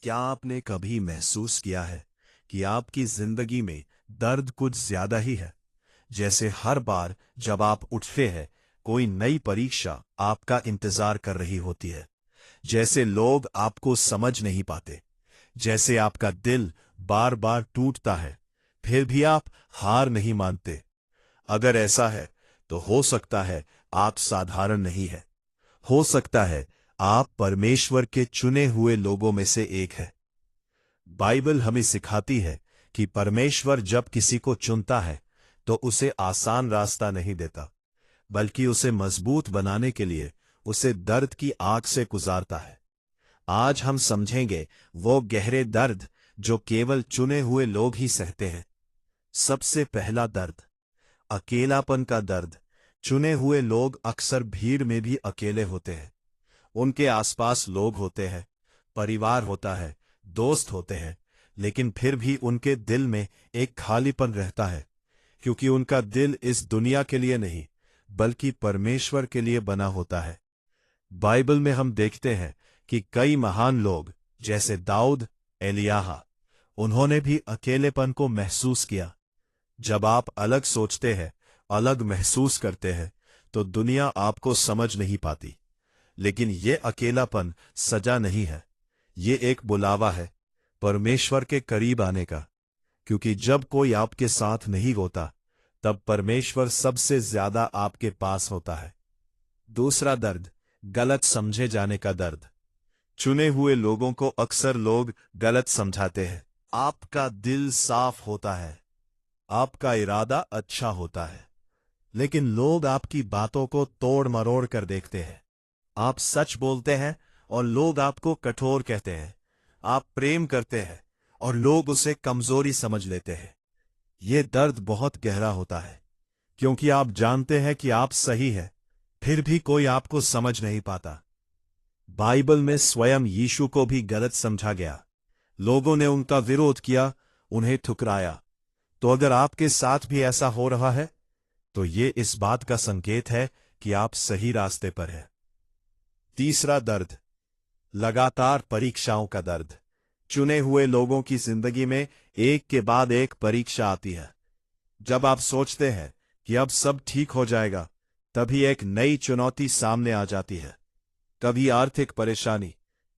क्या आपने कभी महसूस किया है कि आपकी जिंदगी में दर्द कुछ ज्यादा ही है? जैसे हर बार जब आप उठते हैं, कोई नई परीक्षा आपका इंतजार कर रही होती है। जैसे लोग आपको समझ नहीं पाते। जैसे आपका दिल बार बार टूटता है, फिर भी आप हार नहीं मानते। अगर ऐसा है, तो हो सकता है आप साधारण नहीं है। हो सकता है आप परमेश्वर के चुने हुए लोगों में से एक है। बाइबल हमें सिखाती है कि परमेश्वर जब किसी को चुनता है, तो उसे आसान रास्ता नहीं देता, बल्कि उसे मजबूत बनाने के लिए उसे दर्द की आग से गुजारता है। आज हम समझेंगे वो गहरे दर्द जो केवल चुने हुए लोग ही सहते हैं। सबसे पहला दर्द, अकेलापन का दर्द। चुने हुए लोग अक्सर भीड़ में भी अकेले होते हैं। उनके आसपास लोग होते हैं, परिवार होता है, दोस्त होते हैं, लेकिन फिर भी उनके दिल में एक खालीपन रहता है, क्योंकि उनका दिल इस दुनिया के लिए नहीं, बल्कि परमेश्वर के लिए बना होता है। बाइबल में हम देखते हैं कि कई महान लोग, जैसे दाऊद, एलियाह, उन्होंने भी अकेलेपन को महसूस किया। जब आप अलग सोचते हैं, अलग महसूस करते हैं, तो दुनिया आपको समझ नहीं पाती। लेकिन ये अकेलापन सजा नहीं है, ये एक बुलावा है परमेश्वर के करीब आने का। क्योंकि जब कोई आपके साथ नहीं होता, तब परमेश्वर सबसे ज्यादा आपके पास होता है। दूसरा दर्द, गलत समझे जाने का दर्द। चुने हुए लोगों को अक्सर लोग गलत समझाते हैं। आपका दिल साफ होता है, आपका इरादा अच्छा होता है, लेकिन लोग आपकी बातों को तोड़ मरोड़ कर देखते हैं। आप सच बोलते हैं और लोग आपको कठोर कहते हैं। आप प्रेम करते हैं और लोग उसे कमजोरी समझ लेते हैं। ये दर्द बहुत गहरा होता है, क्योंकि आप जानते हैं कि आप सही है, फिर भी कोई आपको समझ नहीं पाता। बाइबल में स्वयं यीशु को भी गलत समझा गया। लोगों ने उनका विरोध किया, उन्हें ठुकराया। तो अगर आपके साथ भी ऐसा हो रहा है, तो ये इस बात का संकेत है कि आप सही रास्ते पर हैं। तीसरा दर्द, लगातार परीक्षाओं का दर्द। चुने हुए लोगों की जिंदगी में एक के बाद एक परीक्षा आती है। जब आप सोचते हैं कि अब सब ठीक हो जाएगा, तभी एक नई चुनौती सामने आ जाती है। कभी आर्थिक परेशानी,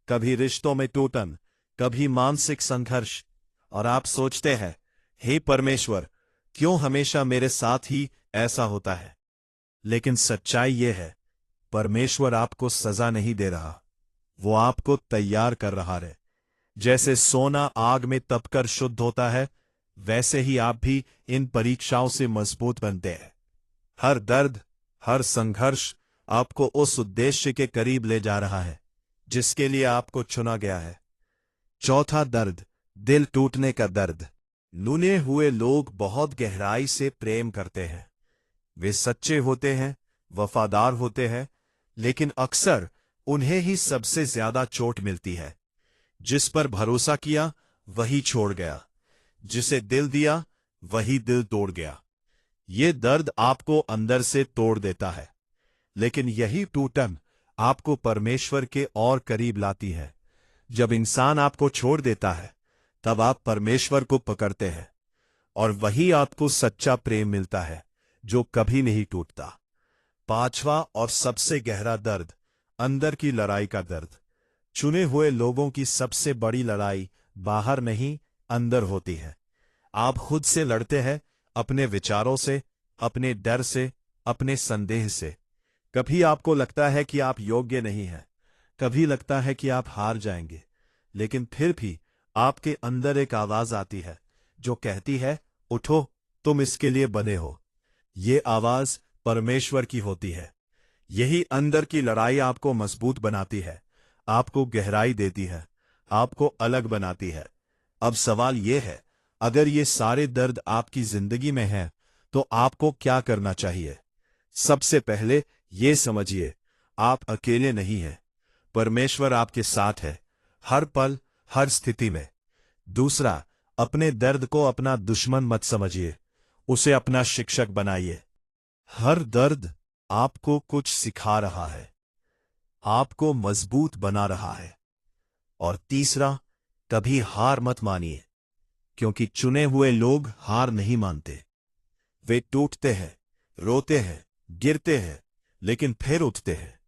कभी रिश्तों में टूटन, कभी मानसिक संघर्ष। और आप सोचते हैं, हे परमेश्वर, क्यों हमेशा मेरे साथ ही ऐसा होता है? लेकिन सच्चाई यह है, परमेश्वर आपको सजा नहीं दे रहा, वो आपको तैयार कर रहा है। जैसे सोना आग में तपकर शुद्ध होता है, वैसे ही आप भी इन परीक्षाओं से मजबूत बनते हैं। हर दर्द, हर संघर्ष आपको उस उद्देश्य के करीब ले जा रहा है जिसके लिए आपको चुना गया है। चौथा दर्द, दिल टूटने का दर्द। चुने हुए लोग बहुत गहराई से प्रेम करते हैं। वे सच्चे होते हैं, वफादार होते हैं, लेकिन अक्सर उन्हें ही सबसे ज्यादा चोट मिलती है। जिस पर भरोसा किया, वही छोड़ गया। जिसे दिल दिया, वही दिल तोड़ गया। ये दर्द आपको अंदर से तोड़ देता है, लेकिन यही टूटन आपको परमेश्वर के और करीब लाती है। जब इंसान आपको छोड़ देता है, तब आप परमेश्वर को पकड़ते हैं, और वही आपको सच्चा प्रेम मिलता है जो कभी नहीं टूटता। पांचवा और सबसे गहरा दर्द, अंदर की लड़ाई का दर्द। चुने हुए लोगों की सबसे बड़ी लड़ाई बाहर नहीं, अंदर होती है। आप खुद से लड़ते हैं, अपने विचारों से, अपने डर से, अपने संदेह से। कभी आपको लगता है कि आप योग्य नहीं हैं, कभी लगता है कि आप हार जाएंगे, लेकिन फिर भी आपके अंदर एक आवाज आती है जो कहती है, उठो, तुम इसके लिए बने हो। ये आवाज परमेश्वर की होती है। यही अंदर की लड़ाई आपको मजबूत बनाती है, आपको गहराई देती है, आपको अलग बनाती है। अब सवाल यह है, अगर ये सारे दर्द आपकी जिंदगी में हैं, तो आपको क्या करना चाहिए? सबसे पहले ये समझिए, आप अकेले नहीं हैं। परमेश्वर आपके साथ है, हर पल, हर स्थिति में। दूसरा, अपने दर्द को अपना दुश्मन मत समझिए, उसे अपना शिक्षक बनाइए। हर दर्द आपको कुछ सिखा रहा है, आपको मजबूत बना रहा है। और तीसरा, कभी हार मत मानिए, क्योंकि चुने हुए लोग हार नहीं मानते। वे टूटते हैं, रोते हैं, गिरते हैं, लेकिन फिर उठते हैं,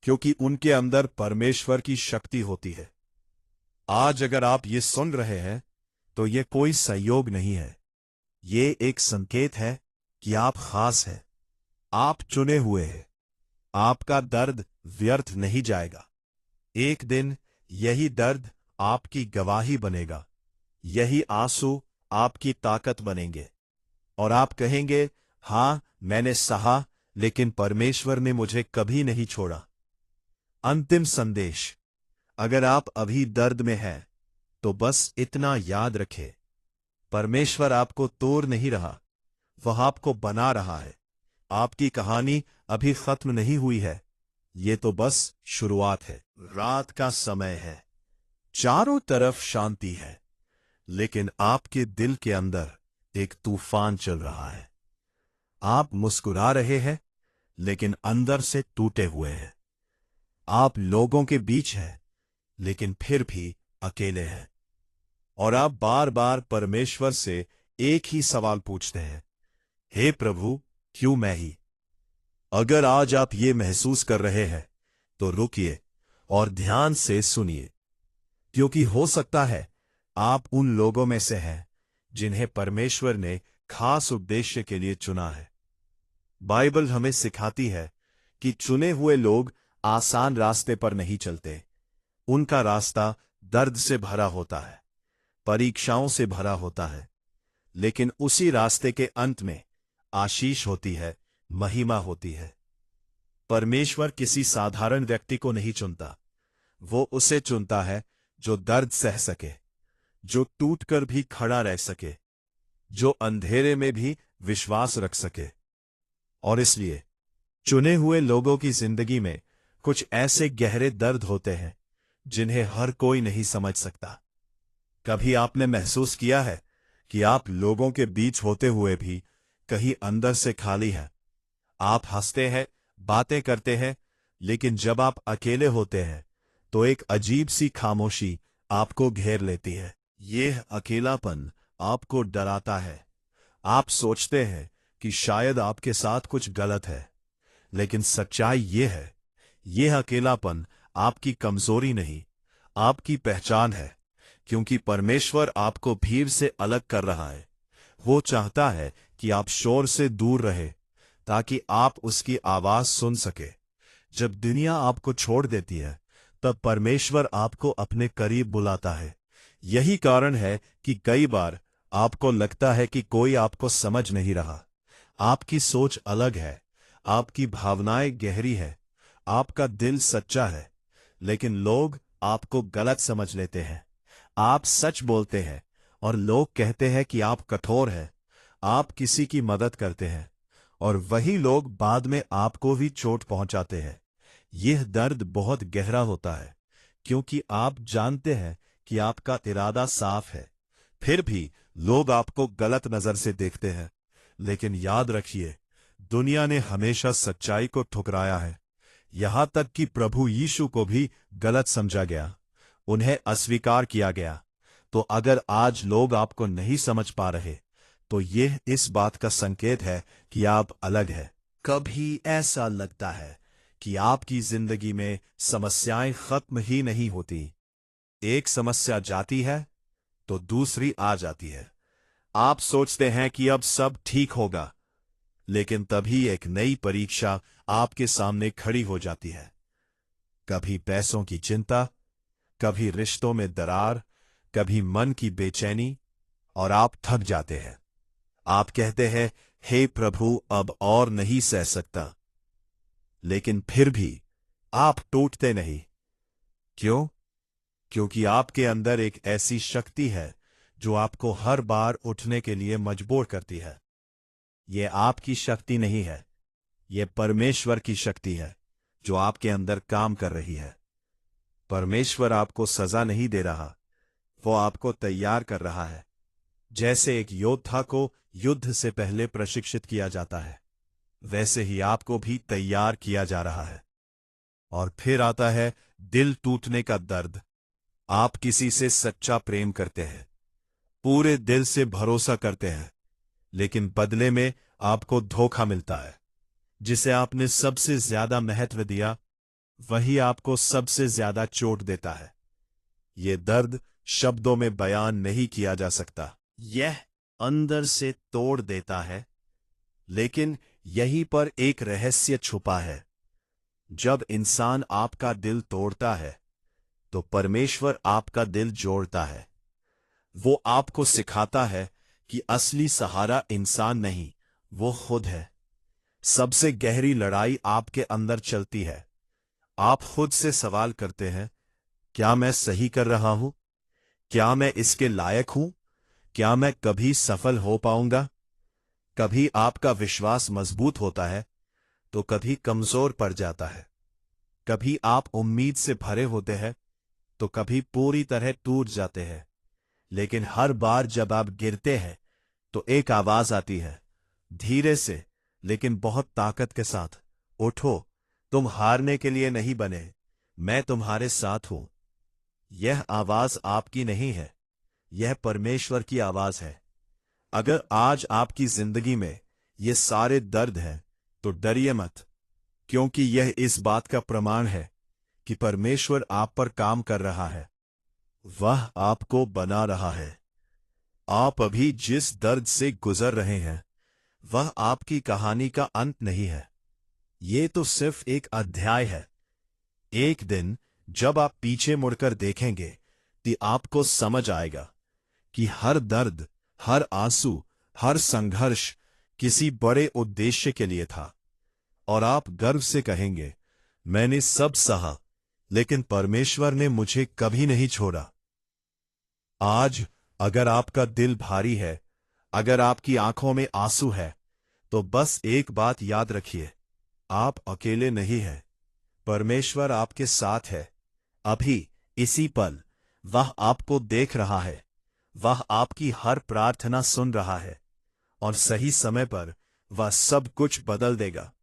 क्योंकि उनके अंदर परमेश्वर की शक्ति होती है। आज अगर आप ये सुन रहे हैं, तो ये कोई संयोग नहीं है। ये एक संकेत है कि आप खास हैं, आप चुने हुए हैं। आपका दर्द व्यर्थ नहीं जाएगा। एक दिन यही दर्द आपकी गवाही बनेगा, यही आंसू आपकी ताकत बनेंगे, और आप कहेंगे, हां, मैंने सहा, लेकिन परमेश्वर ने मुझे कभी नहीं छोड़ा। अंतिम संदेश, अगर आप अभी दर्द में हैं, तो बस इतना याद रखें, परमेश्वर आपको तोड़ नहीं रहा, वह आपको बना रहा है। आपकी कहानी अभी खत्म नहीं हुई है, ये तो बस शुरुआत है। रात का समय है, चारों तरफ शांति है, लेकिन आपके दिल के अंदर एक तूफान चल रहा है। आप मुस्कुरा रहे हैं, लेकिन अंदर से टूटे हुए हैं। आप लोगों के बीच हैं, लेकिन फिर भी अकेले हैं। और आप बार बार परमेश्वर से एक ही सवाल पूछते हैं, हे प्रभु, क्यों मैं ही? अगर आज आप ये महसूस कर रहे हैं, तो रुकिए और ध्यान से सुनिए, क्योंकि हो सकता है आप उन लोगों में से हैं जिन्हें परमेश्वर ने खास उद्देश्य के लिए चुना है। बाइबल हमें सिखाती है कि चुने हुए लोग आसान रास्ते पर नहीं चलते। उनका रास्ता दर्द से भरा होता है, परीक्षाओं से भरा होता है, लेकिन उसी रास्ते के अंत में आशीष होती है, महिमा होती है। परमेश्वर किसी साधारण व्यक्ति को नहीं चुनता, वो उसे चुनता है जो दर्द सह सके, जो टूटकर भी खड़ा रह सके, जो अंधेरे में भी विश्वास रख सके। और इसलिए चुने हुए लोगों की जिंदगी में कुछ ऐसे गहरे दर्द होते हैं जिन्हें हर कोई नहीं समझ सकता। कभी आपने महसूस किया है कि आप लोगों के बीच होते हुए भी कहीं अंदर से खाली हैं? आप हंसते हैं, बातें करते हैं, लेकिन जब आप अकेले होते हैं तो एक अजीब सी खामोशी आपको घेर लेती है। यह अकेलापन आपको डराता है। आप सोचते हैं कि शायद आपके साथ कुछ गलत है, लेकिन सच्चाई यह है, यह अकेलापन आपकी कमजोरी नहीं, आपकी पहचान है, क्योंकि परमेश्वर आपको भीड़ से अलग कर रहा है। वो चाहता है कि आप शोर से दूर रहे, ताकि आप उसकी आवाज सुन सके। जब दुनिया आपको छोड़ देती है, तब परमेश्वर आपको अपने करीब बुलाता है। यही कारण है कि कई बार आपको लगता है कि कोई आपको समझ नहीं रहा। आपकी सोच अलग है, आपकी भावनाएं गहरी है, आपका दिल सच्चा है, लेकिन लोग आपको गलत समझ लेते हैं। आप सच बोलते हैं और लोग कहते हैं कि आप कठोर हैं। आप किसी की मदद करते हैं और वही लोग बाद में आपको भी चोट पहुंचाते हैं। यह दर्द बहुत गहरा होता है, क्योंकि आप जानते हैं कि आपका इरादा साफ है, फिर भी लोग आपको गलत नजर से देखते हैं। लेकिन याद रखिए, दुनिया ने हमेशा सच्चाई को ठुकराया है, यहां तक कि प्रभु यीशु को भी गलत समझा गया, उन्हें अस्वीकार किया गया। तो अगर आज लोग आपको नहीं समझ पा रहे, तो यह इस बात का संकेत है कि आप अलग हैं। कभी ऐसा लगता है कि आपकी जिंदगी में समस्याएं खत्म ही नहीं होती। एक समस्या जाती है तो दूसरी आ जाती है। आप सोचते हैं कि अब सब ठीक होगा, लेकिन तभी एक नई परीक्षा आपके सामने खड़ी हो जाती है। कभी पैसों की चिंता, कभी रिश्तों में दरार, कभी मन की बेचैनी, और आप थक जाते हैं। आप कहते हैं, हे प्रभु, अब और नहीं सह सकता। लेकिन फिर भी आप टूटते नहीं। क्यों? क्योंकि आपके अंदर एक ऐसी शक्ति है जो आपको हर बार उठने के लिए मजबूर करती है। यह आपकी शक्ति नहीं है, यह परमेश्वर की शक्ति है जो आपके अंदर काम कर रही है। परमेश्वर आपको सजा नहीं दे रहा, वो आपको तैयार कर रहा है। जैसे एक योद्धा को युद्ध से पहले प्रशिक्षित किया जाता है, वैसे ही आपको भी तैयार किया जा रहा है। और फिर आता है दिल टूटने का दर्द। आप किसी से सच्चा प्रेम करते हैं, पूरे दिल से भरोसा करते हैं, लेकिन बदले में आपको धोखा मिलता है। जिसे आपने सबसे ज्यादा महत्व दिया, वही आपको सबसे ज्यादा चोट देता है। ये दर्द शब्दों में बयान नहीं किया जा सकता। यह अंदर से तोड़ देता है। लेकिन यहीं पर एक रहस्य छुपा है। जब इंसान आपका दिल तोड़ता है, तो परमेश्वर आपका दिल जोड़ता है। वो आपको सिखाता है कि असली सहारा इंसान नहीं, वो खुद है। सबसे गहरी लड़ाई आपके अंदर चलती है। आप खुद से सवाल करते हैं, क्या मैं सही कर रहा हूं? क्या मैं इसके लायक हूं? क्या मैं कभी सफल हो पाऊंगा? कभी आपका विश्वास मजबूत होता है, तो कभी कमजोर पड़ जाता है। कभी आप उम्मीद से भरे होते हैं, तो कभी पूरी तरह टूट जाते हैं। लेकिन हर बार जब आप गिरते हैं, तो एक आवाज आती है, धीरे से लेकिन बहुत ताकत के साथ, उठो, तुम हारने के लिए नहीं बने, मैं तुम्हारे साथ हूं। यह आवाज आपकी नहीं है, यह परमेश्वर की आवाज है। अगर आज आपकी जिंदगी में ये सारे दर्द हैं, तो डरिए मत, क्योंकि यह इस बात का प्रमाण है कि परमेश्वर आप पर काम कर रहा है। वह आपको बना रहा है। आप अभी जिस दर्द से गुजर रहे हैं, वह आपकी कहानी का अंत नहीं है। ये तो सिर्फ एक अध्याय है। एक दिन जब आप पीछे मुड़कर देखेंगे, तो आपको समझ आएगा कि हर दर्द, हर आंसू, हर संघर्ष किसी बड़े उद्देश्य के लिए था। और आप गर्व से कहेंगे, मैंने सब सहा, लेकिन परमेश्वर ने मुझे कभी नहीं छोड़ा। आज अगर आपका दिल भारी है, अगर आपकी आंखों में आंसू है, तो बस एक बात याद रखिए, आप अकेले नहीं हैं। परमेश्वर आपके साथ है। अभी इसी पल वह आपको देख रहा है। वह आपकी हर प्रार्थना सुन रहा है, और सही समय पर वह सब कुछ बदल देगा।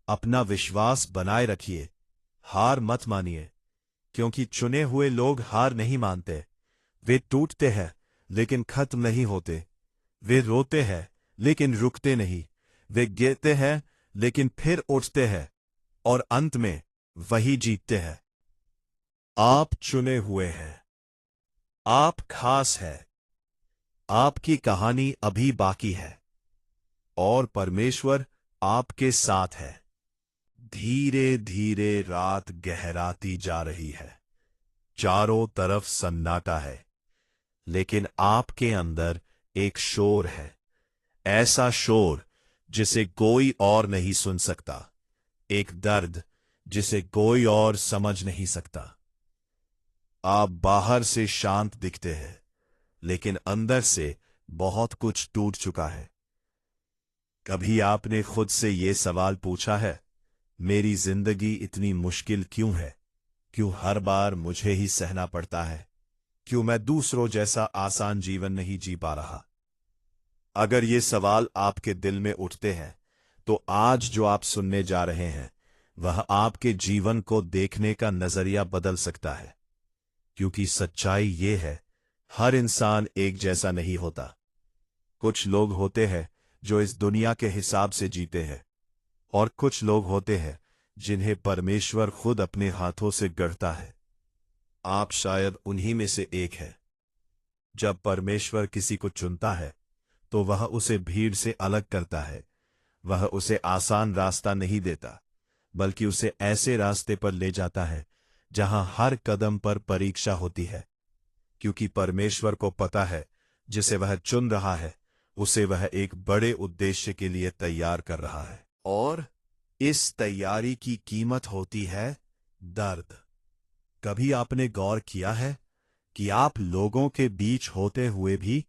अपना विश्वास बनाए रखिए, हार मत मानिए, क्योंकि चुने हुए लोग हार नहीं मानते। वे टूटते हैं, लेकिन खत्म नहीं होते। वे रोते हैं, लेकिन रुकते नहीं। वे गिरते हैं, लेकिन फिर उठते हैं, और अंत में वही जीतते हैं। आप चुने हुए हैं। आप खास है। आपकी कहानी अभी बाकी है, और परमेश्वर आपके साथ है। धीरे धीरे रात गहराती जा रही है। चारों तरफ सन्नाटा है, लेकिन आपके अंदर एक शोर है। ऐसा शोर जिसे कोई और नहीं सुन सकता। एक दर्द जिसे कोई और समझ नहीं सकता। आप बाहर से शांत दिखते हैं, लेकिन अंदर से बहुत कुछ टूट चुका है। कभी आपने खुद से ये सवाल पूछा है, मेरी जिंदगी इतनी मुश्किल क्यों है? क्यों हर बार मुझे ही सहना पड़ता है? क्यों मैं दूसरों जैसा आसान जीवन नहीं जी पा रहा? अगर ये सवाल आपके दिल में उठते हैं, तो आज जो आप सुनने जा रहे हैं, वह आपके जीवन को देखने का नजरिया बदल सकता है। क्योंकि सच्चाई ये है, हर इंसान एक जैसा नहीं होता। कुछ लोग होते हैं जो इस दुनिया के हिसाब से जीते हैं, और कुछ लोग होते हैं जिन्हें परमेश्वर खुद अपने हाथों से गढ़ता है। आप शायद उन्हीं में से एक है। जब परमेश्वर किसी को चुनता है, तो वह उसे भीड़ से अलग करता है। वह उसे आसान रास्ता नहीं देता, बल्कि उसे ऐसे रास्ते पर ले जाता है जहां हर कदम पर परीक्षा होती है। क्योंकि परमेश्वर को पता है, जिसे वह चुन रहा है, उसे वह एक बड़े उद्देश्य के लिए तैयार कर रहा है। और इस तैयारी की कीमत होती है दर्द। कभी आपने गौर किया है कि आप लोगों के बीच होते हुए भी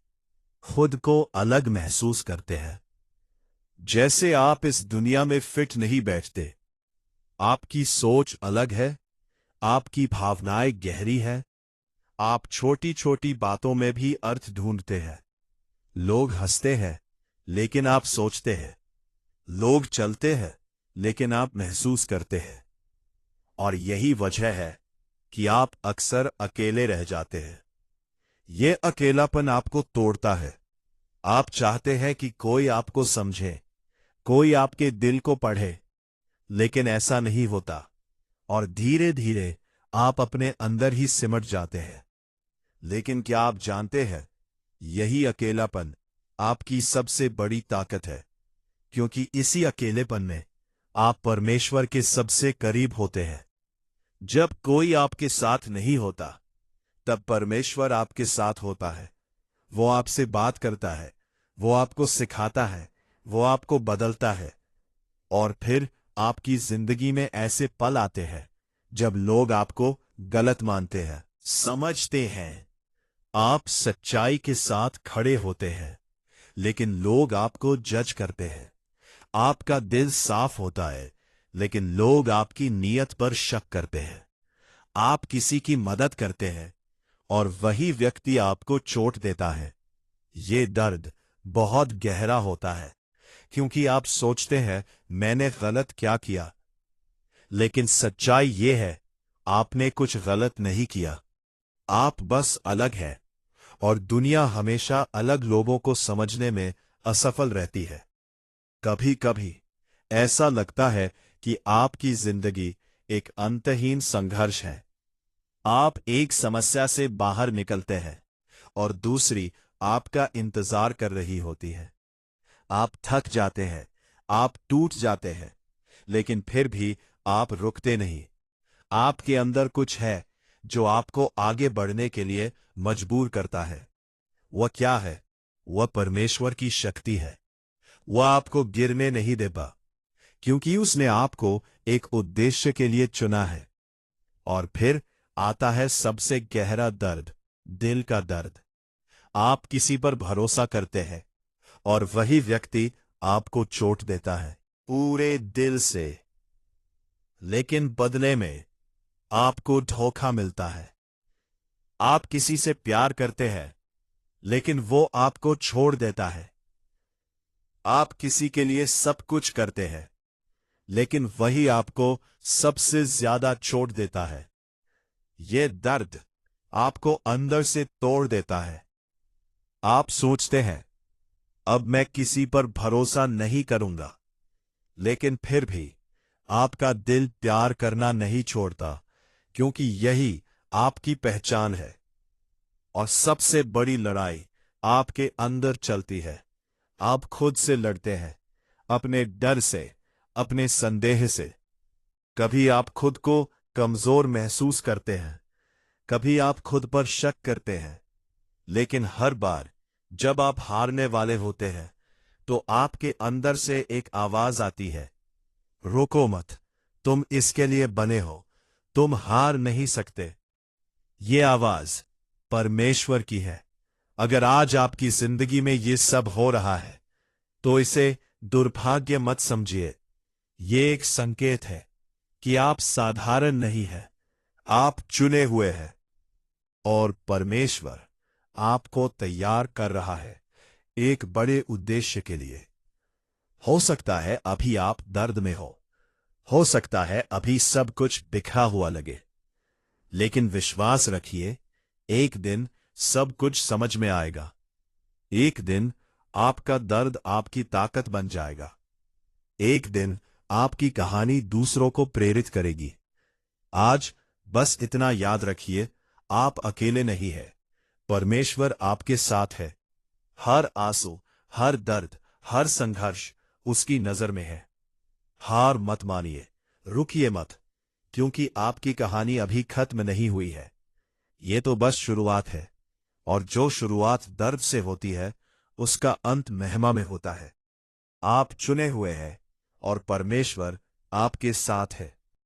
खुद को अलग महसूस करते हैं? जैसे आप इस दुनिया में फिट नहीं बैठते। आपकी सोच अलग है, आपकी भावनाएं गहरी है। आप छोटी छोटी बातों में भी अर्थ ढूंढते हैं। लोग हंसते हैं, लेकिन आप सोचते हैं। लोग चलते हैं, लेकिन आप महसूस करते हैं। और यही वजह है कि आप अक्सर अकेले रह जाते हैं। ये अकेलापन आपको तोड़ता है। आप चाहते हैं कि कोई आपको समझे, कोई आपके दिल को पढ़े, लेकिन ऐसा नहीं होता और धीरे धीरे आप अपने अंदर ही सिमट जाते हैं। लेकिन क्या आप जानते हैं, यही अकेलापन आपकी सबसे बड़ी ताकत है, क्योंकि इसी अकेलेपन में आप परमेश्वर के सबसे करीब होते हैं। जब कोई आपके साथ नहीं होता, तब परमेश्वर आपके साथ होता है। वो आपसे बात करता है, वो आपको सिखाता है, वो आपको बदलता है। और फिर आपकी जिंदगी में ऐसे पल आते हैं जब लोग आपको गलत मानते हैं, समझते हैं। आप सच्चाई के साथ खड़े होते हैं, लेकिन लोग आपको जज करते हैं। आपका दिल साफ होता है, लेकिन लोग आपकी नीयत पर शक करते हैं। आप किसी की मदद करते हैं और वही व्यक्ति आपको चोट देता है। ये दर्द बहुत गहरा होता है, क्योंकि आप सोचते हैं मैंने गलत क्या किया। लेकिन सच्चाई ये है, आपने कुछ गलत नहीं किया। आप बस अलग हैं, और दुनिया हमेशा अलग लोगों को समझने में असफल रहती है। कभी कभी ऐसा लगता है कि आपकी जिंदगी एक अंतहीन संघर्ष है। आप एक समस्या से बाहर निकलते हैं और दूसरी आपका इंतजार कर रही होती है। आप थक जाते हैं, आप टूट जाते हैं, लेकिन फिर भी आप रुकते नहीं। आपके अंदर कुछ है जो आपको आगे बढ़ने के लिए मजबूर करता है। वह क्या है? वह परमेश्वर की शक्ति है। वह आपको गिरने नहीं देगा, क्योंकि उसने आपको एक उद्देश्य के लिए चुना है। और फिर आता है सबसे गहरा दर्द, दिल का दर्द। आप किसी पर भरोसा करते हैं और वही व्यक्ति आपको चोट देता है, पूरे दिल से। लेकिन बदले में आपको धोखा मिलता है। आप किसी से प्यार करते हैं, लेकिन वो आपको छोड़ देता है। आप किसी के लिए सब कुछ करते हैं, लेकिन वही आपको सबसे ज्यादा चोट देता है। यह दर्द आपको अंदर से तोड़ देता है। आप सोचते हैं अब मैं किसी पर भरोसा नहीं करूंगा, लेकिन फिर भी आपका दिल प्यार करना नहीं छोड़ता, क्योंकि यही आपकी पहचान है। और सबसे बड़ी लड़ाई आपके अंदर चलती है। आप खुद से लड़ते हैं, अपने डर से, अपने संदेह से। कभी आप खुद को कमजोर महसूस करते हैं, कभी आप खुद पर शक करते हैं। लेकिन हर बार जब आप हारने वाले होते हैं, तो आपके अंदर से एक आवाज आती है, रोको मत, तुम इसके लिए बने हो, तुम हार नहीं सकते। ये आवाज परमेश्वर की है। अगर आज आपकी जिंदगी में ये सब हो रहा है, तो इसे दुर्भाग्य मत समझिए। ये एक संकेत है कि आप साधारण नहीं हैं, आप चुने हुए हैं। और परमेश्वर आपको तैयार कर रहा है एक बड़े उद्देश्य के लिए। हो सकता है अभी आप दर्द में हो सकता है अभी सब कुछ बिखरा हुआ लगे, लेकिन विश्वास रखिए, एक दिन सब कुछ समझ में आएगा। एक दिन आपका दर्द आपकी ताकत बन जाएगा। एक दिन आपकी कहानी दूसरों को प्रेरित करेगी। आज बस इतना याद रखिए, आप अकेले नहीं हैं। परमेश्वर आपके साथ है। हर आंसू, हर दर्द, हर संघर्ष उसकी नजर में है। हार मत मानिए, रुकिए मत, क्योंकि आपकी कहानी अभी खत्म नहीं हुई है। ये तो बस शुरुआत है, और जो शुरुआत दर्द से होती है, उसका अंत महिमा में होता है। आप चुने हुए हैं, और परमेश्वर आपके साथ है।